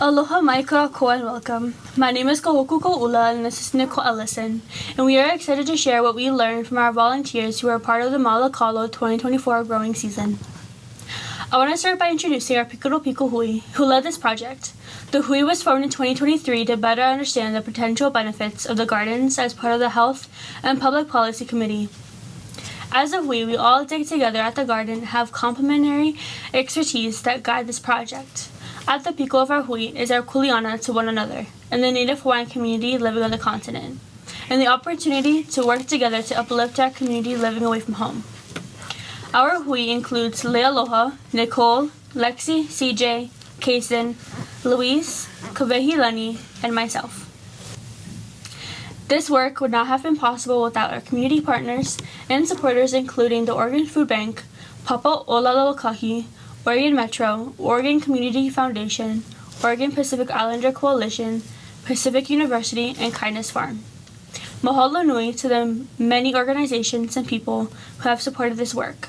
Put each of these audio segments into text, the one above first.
Aloha maika ko and welcome. My name is Kaʻula and this is Nicole Ellison, and we are excited to share what we learned from our volunteers who are part of the KALO 2024 growing season. I want to start by introducing our Piko hui, who led this project. The hui was formed in 2023 to better understand the potential benefits of the gardens as part of the Health and Public Policy Committee. As a hui, we all dig together at the garden and have complementary expertise that guide this project. At the Piko of our hui is our kuleana to one another and the Native Hawaiian community living on the continent, and the opportunity to work together to uplift our community living away from home. Our hui includes Leialoha, Nicole, Lexi, CJ, Kason, Luis, Kavehilani, and myself. This work would not have been possible without our community partners and supporters, including the Oregon Food Bank, Papa Olalalokahi, Oregon Metro, Oregon Community Foundation, Oregon Pacific Islander Coalition, Pacific University, and Kindness Farm. Mahalo nui to the many organizations and people who have supported this work.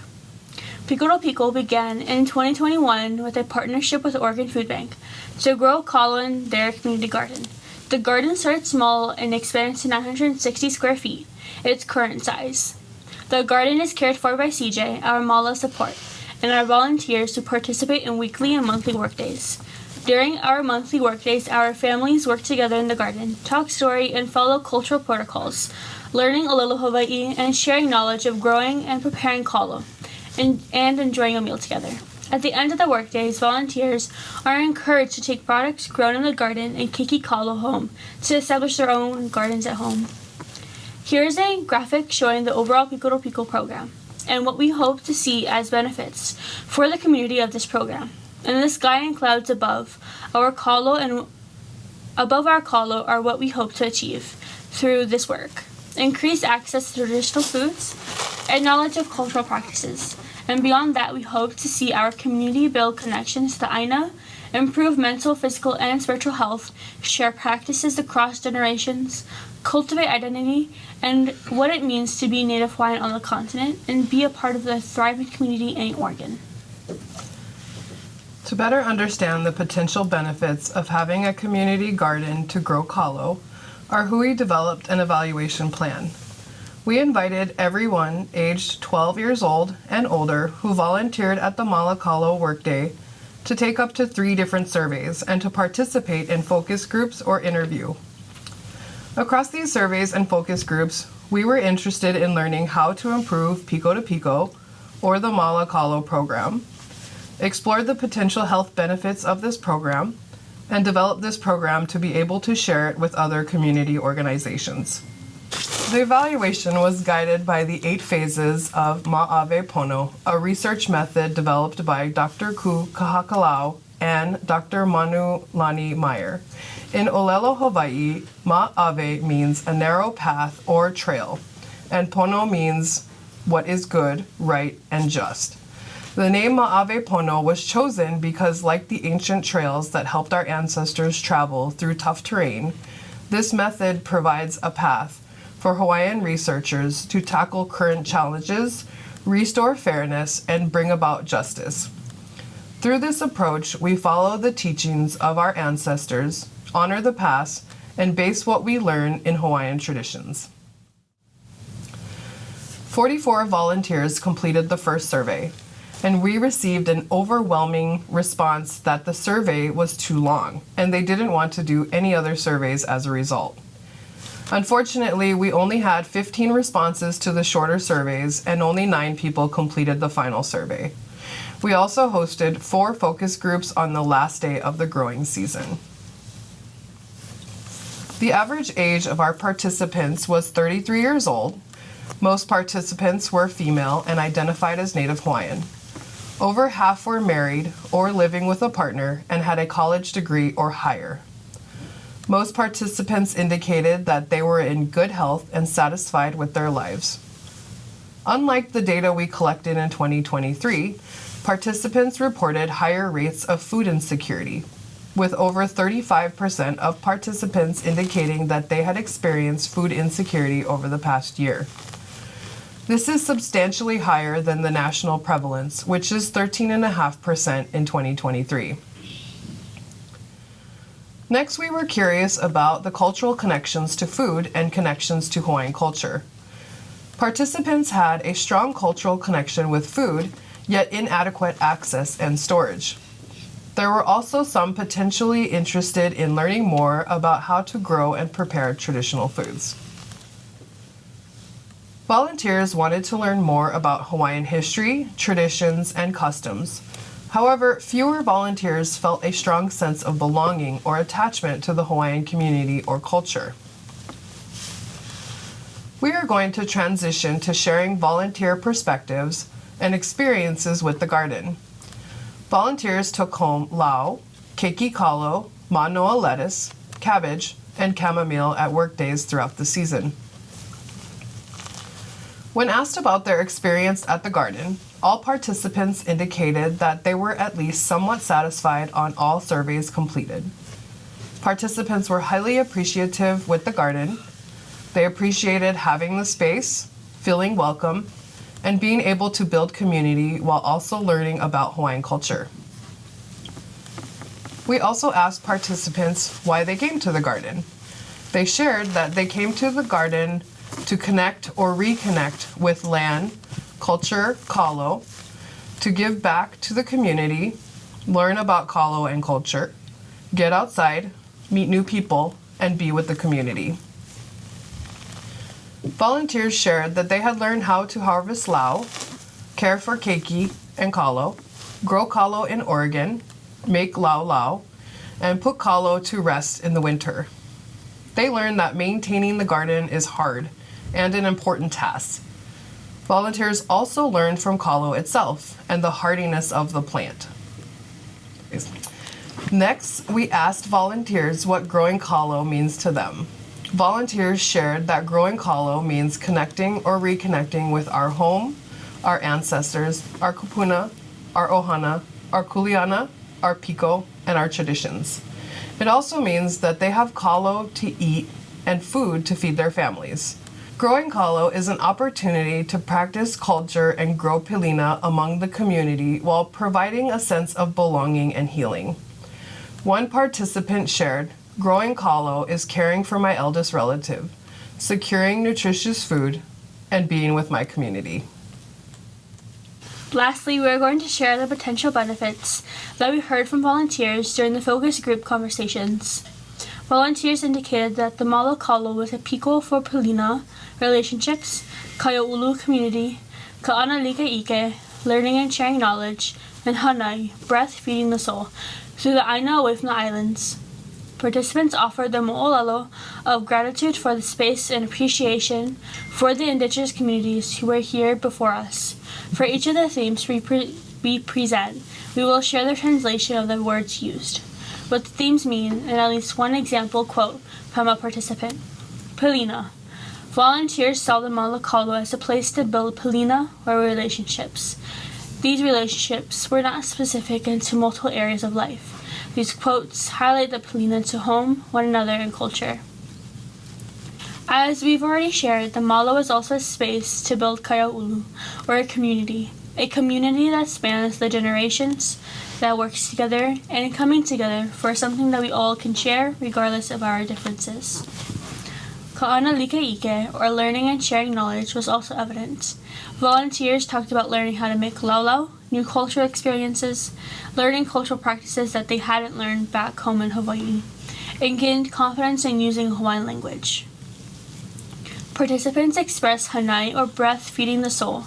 Piko began in 2021 with a partnership with Oregon Food Bank to grow KALO in their community garden. The garden started small and expanded to 960 square feet, its current size. The garden is cared for by CJ, our Mala support, and our volunteers who participate in weekly and monthly workdays. During our monthly workdays, our families work together in the garden, talk story, and follow cultural protocols, learning a little Hawaii and sharing knowledge of growing and preparing KALO, and enjoying a meal together. At the end of the workdays, volunteers are encouraged to take products grown in the garden and keiki KALO home to establish their own gardens at home. Here is a graphic showing the overall Piko program and what we hope to see as benefits for the community of this program. In the sky and clouds above our KALO are what we hope to achieve through this work. Increased access to traditional foods and knowledge of cultural practices. And beyond that, we hope to see our community build connections to Aina, improve mental, physical, and spiritual health, share practices across generations, cultivate identity, and what it means to be Native Hawaiian on the continent, and be a part of the thriving community in Oregon. To better understand the potential benefits of having a community garden to grow KALO, our hui developed an evaluation plan. We invited everyone aged 12 years old and older who volunteered at the KALO workday to take up to 3 different surveys and to participate in focus groups or interview. Across these surveys and focus groups, we were interested in learning how to improve Piko to Piko, or the KALO program, explored the potential health benefits of this program, and developed this program to be able to share it with other community organizations. The evaluation was guided by the 8 phases of Ma'ave Pono, a research method developed by Dr. Ku Kahakalau and Dr. Manu Lani Meyer. In Olelo, Hawaii, Ma'ave means a narrow path or trail, and Pono means what is good, right, and just. The name Ma'ave Pono was chosen because, like the ancient trails that helped our ancestors travel through tough terrain, this method provides a path for Hawaiian researchers to tackle current challenges, restore fairness, and bring about justice. Through this approach, we follow the teachings of our ancestors, honor the past, and base what we learn in Hawaiian traditions. 44 volunteers completed the first survey, and we received an overwhelming response that the survey was too long, and they didn't want to do any other surveys as a result. Unfortunately, we only had 15 responses to the shorter surveys, and only 9 people completed the final survey. We also hosted 4 focus groups on the last day of the growing season. The average age of our participants was 33 years old. Most participants were female and identified as Native Hawaiian. Over half were married or living with a partner and had a college degree or higher. Most participants indicated that they were in good health and satisfied with their lives. Unlike the data we collected in 2023, participants reported higher rates of food insecurity, with over 35% of participants indicating that they had experienced food insecurity over the past year. This is substantially higher than the national prevalence, which is 13.5% in 2023. Next, we were curious about the cultural connections to food and connections to Hawaiian culture. Participants had a strong cultural connection with food, yet inadequate access and storage. There were also some potentially interested in learning more about how to grow and prepare traditional foods. Volunteers wanted to learn more about Hawaiian history, traditions, and customs. However, fewer volunteers felt a strong sense of belonging or attachment to the Hawaiian community or culture. We are going to transition to sharing volunteer perspectives and experiences with the garden. Volunteers took home lau, keiki kalo, manoa lettuce, cabbage, and chamomile at workdays throughout the season. When asked about their experience at the garden, all participants indicated that they were at least somewhat satisfied on all surveys completed. Participants were highly appreciative with the garden. They appreciated having the space, feeling welcome, and being able to build community while also learning about Hawaiian culture. We also asked participants why they came to the garden. They shared that they came to the garden to connect or reconnect with land, culture, KALO, to give back to the community, learn about KALO and culture, get outside, meet new people, and be with the community. Volunteers shared that they had learned how to harvest lau, care for keiki and kalo, grow kalo in Oregon, make lau, and put kalo to rest in the winter. They learned that maintaining the garden is hard and an important task. Volunteers also learned from kalo itself and the hardiness of the plant. Next, we asked volunteers what growing kalo means to them. Volunteers shared that growing kalo means connecting or reconnecting with our home, our ancestors, our kupuna, our ohana, our kuleana, our Piko, and our traditions. It also means that they have kalo to eat and food to feed their families. Growing kalo is an opportunity to practice culture and grow pilina among the community while providing a sense of belonging and healing. One participant shared, "Growing kalo is caring for my eldest relative, securing nutritious food, and being with my community." Lastly, we are going to share the potential benefits that we heard from volunteers during the focus group conversations. Volunteers indicated that the Malo Kalo was a Piko for pilina, relationships, Kaʻula community, Ka'analikaʻike, learning and sharing knowledge, and Hanai, breath feeding the soul, through the Aina away from the islands. Participants offered their mo'olelo of gratitude for the space and appreciation for the indigenous communities who were here before us. For each of the themes we present, we will share the translation of the words used, what the themes mean, and at least one example quote from a participant. Pilina. Volunteers saw the Malakalo as a place to build pilina or relationships. These relationships were not specific into multiple areas of life. These quotes highlight the pilina to home, one another, and culture. As we've already shared, the Malo is also a space to build kaia'ulu, or a community that spans the generations, that works together and coming together for something that we all can share regardless of our differences. Ka'analikaʻike, or learning and sharing knowledge, was also evident. Volunteers talked about learning how to make laulau, new cultural experiences, learning cultural practices that they hadn't learned back home in Hawaii, and gained confidence in using Hawaiian language. Participants expressed hanai, or breath feeding the soul,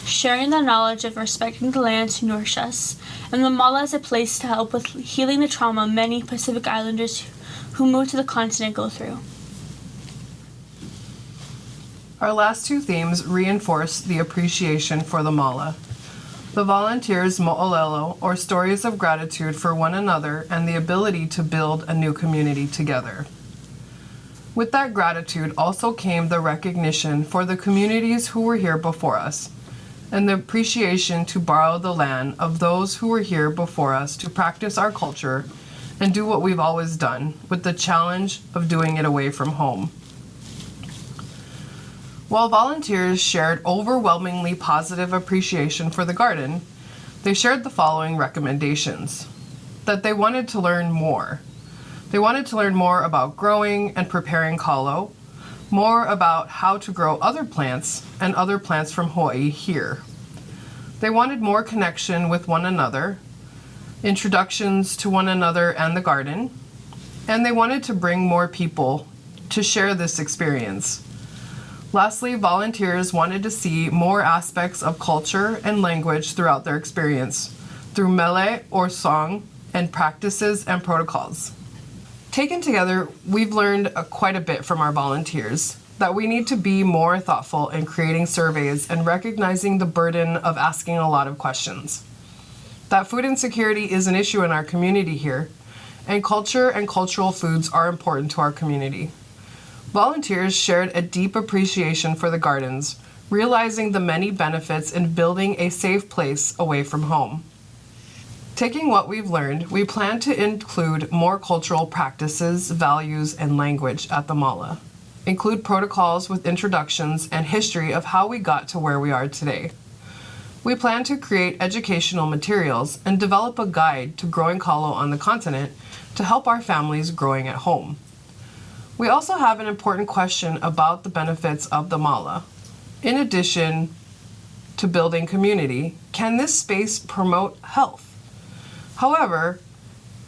sharing the knowledge of respecting the land to nourish us, and the mala as a place to help with healing the trauma many Pacific Islanders who moved to the continent go through. Our last two themes reinforce the appreciation for the mala. The volunteers' mo'olelo, or stories of gratitude for one another and the ability to build a new community together. With that gratitude also came the recognition for the communities who were here before us, and the appreciation to borrow the land of those who were here before us to practice our culture and do what we've always done, with the challenge of doing it away from home. While volunteers shared overwhelmingly positive appreciation for the garden, they shared the following recommendations: that they wanted to learn more, They wanted to learn more about growing and preparing kalo, more about how to grow other plants and other plants from Hawaii here. They wanted more connection with one another, introductions to one another and the garden, and they wanted to bring more people to share this experience. Lastly, volunteers wanted to see more aspects of culture and language throughout their experience, through mele or song and practices and protocols. Taken together, we've learned quite a bit from our volunteers, that we need to be more thoughtful in creating surveys and recognizing the burden of asking a lot of questions. That food insecurity is an issue in our community here, and culture and cultural foods are important to our community. Volunteers shared a deep appreciation for the gardens, realizing the many benefits in building a safe place away from home. Taking what we've learned, we plan to include more cultural practices, values, and language at the mala. Include protocols with introductions and history of how we got to where we are today. We plan to create educational materials and develop a guide to growing kalo on the continent to help our families growing at home. We also have an important question about the benefits of the mala. In addition to building community, can this space promote health? However,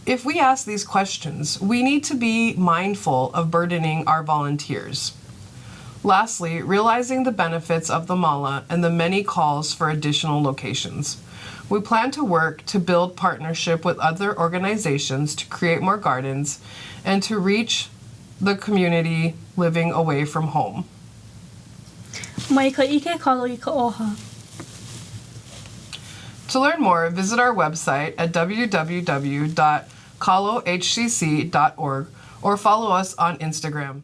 if we ask these questions, we need to be mindful of burdening our volunteers. Lastly, realizing the benefits of the mala and the many calls for additional locations. We plan to work to build partnership with other organizations to create more gardens and to reach the community living away from home. Mai ka ike kalo I ka oha. To learn more, visit our website at www.KALOHCC.org or follow us on Instagram.